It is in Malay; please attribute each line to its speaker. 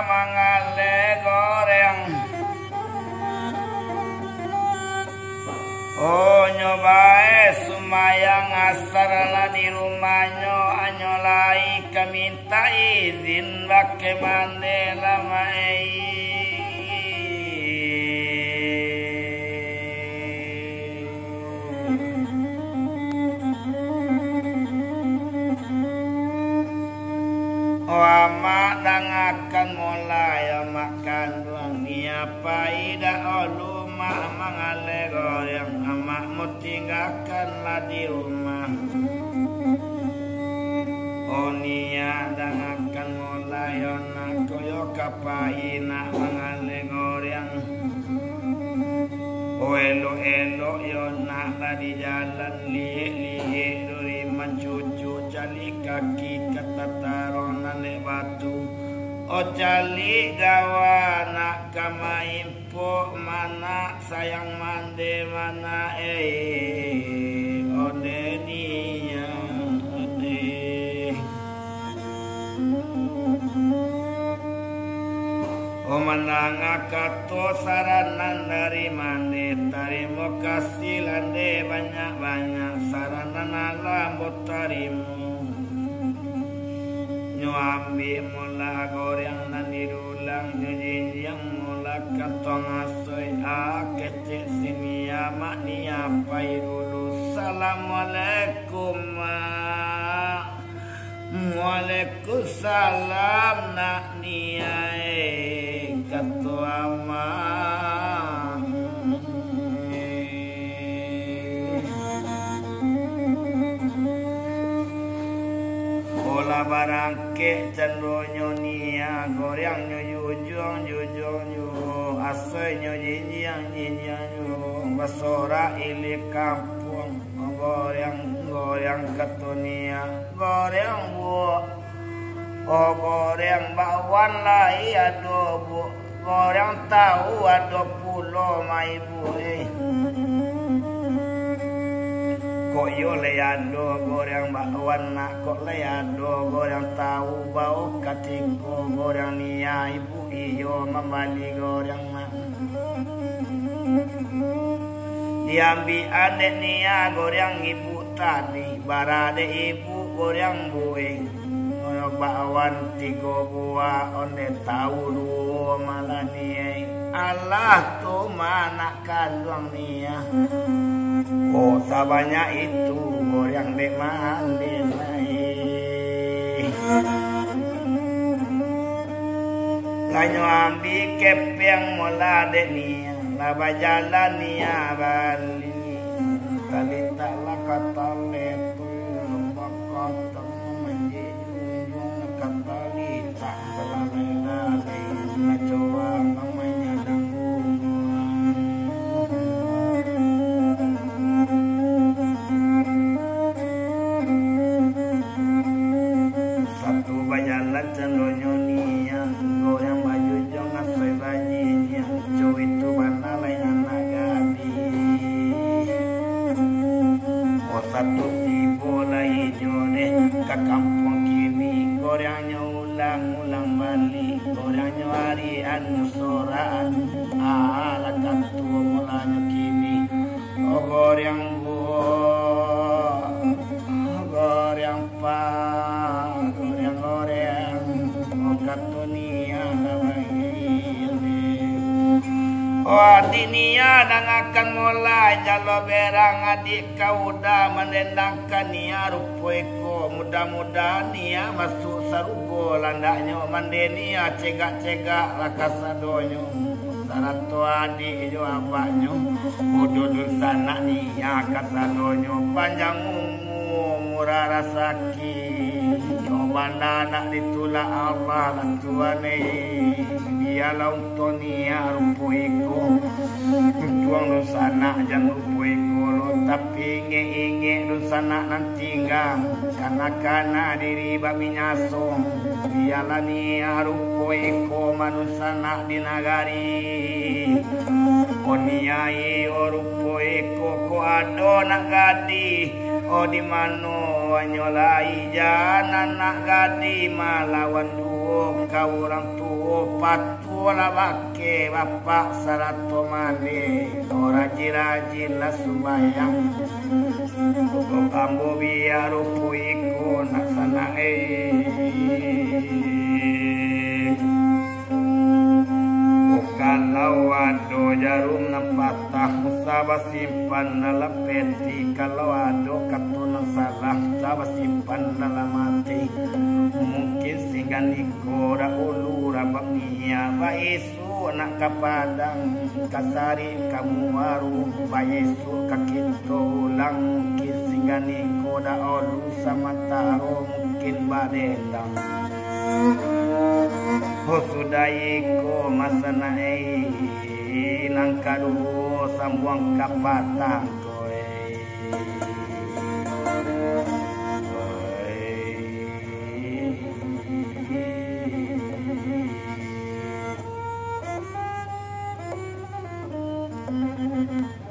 Speaker 1: mangale goreng. Oh nyobae sumayang asarala di rumahnya anyolai kaminta izin bake mandela mai. Wama dangakan mulai makan doang niapa ida olu mak mangale goreng amak mu tinggalkanlah di rumah. Onia dangakan mulai ona koyo kapai nak mangale goreng. Elo yona lah di jalan liye duri mencucu cali kaki kata taronan le batu. O cali gawa nak kamaimpo mana sayang mande mana ode niya ode. O manang kato saranan dari mande tarimo kasih lande banyak-banyak saranan alam tarimo. Nyo ambil mula goreng nan didulang nyo jinjang mula katong asoy kecek sini amak ni apa dulu. Assalamualaikum Waalaikumsalam nak niai ketua amak. Bola barangke cendonya nia goreng nyo jujung nyo asoy nyo jinjang nyo basora ili kampung goreng ketunia goreng bu goreng bakwan lai ado bu goreng tahu ado pulo mai bu kok yo le ado goreng bakwan nak kok le ado goreng tahu bau katiko goreng nia ibu iyo membali goreng nak diambil adek nia goreng ibu tadi barade ibu goreng buing ono bakwan 3 buah onde tahu 2 malah nia Allah tu mana kandung nia. Oh sabanyak itu goreng dek mandi naik lanyo ambil kepeng mula dek nia laba jalan nia bali tali taklah kata letu lembak kota menjejunjung kata litak telalai-lalai nacoa mamanya danggungan satu bajalan cendonya nia goreng baju jong asoy bajinya cuy itu mana lain anak gadis. Satu tibo lagi jone ke kampung kini gorengnya ulang balik gorengnya harian soraan ala katu mulanya kini goreng goreng pa goreng katunia oh dinia dan akan mulai jalo berang adik kau dah mendendangkan nia rupoeko mudah-mudahan nia masuk sarugo landaknya mandenia cegak-cegak lakasadonyo sarato adik jo abaknya bodoh sana nia kasadonyo panjang murah rasaki banda nak ditulak Allah lan tuane dia lauton nia rupoeko tuang lu sana jangan rupoeko lo tapi inge lu sana nanti enggak karena diri babi nyaso dia lah nia rupoeko manusana di nagari oniai rupoeko ko ado nak gadi Oh di mano nyolai janan nak gadi malawan duo kau orang tua patu la bake bapak sarato mane ora jirajin la subayang kau kambo biar rupuiku nak sana kalau ado jarum napatah sabah simpan dalam peti kalau ado katunan salah sabah simpan dalam hati mungkin sehingga nikoda ulu rabak niya baisu nak kapadang kasari kamu waru baisu kakito ulang mungkin sehingga nikoda ulu sama taro mungkin badendang. Oh sudah iko masa nae nang kadu sambuang kapatang koe. Koe.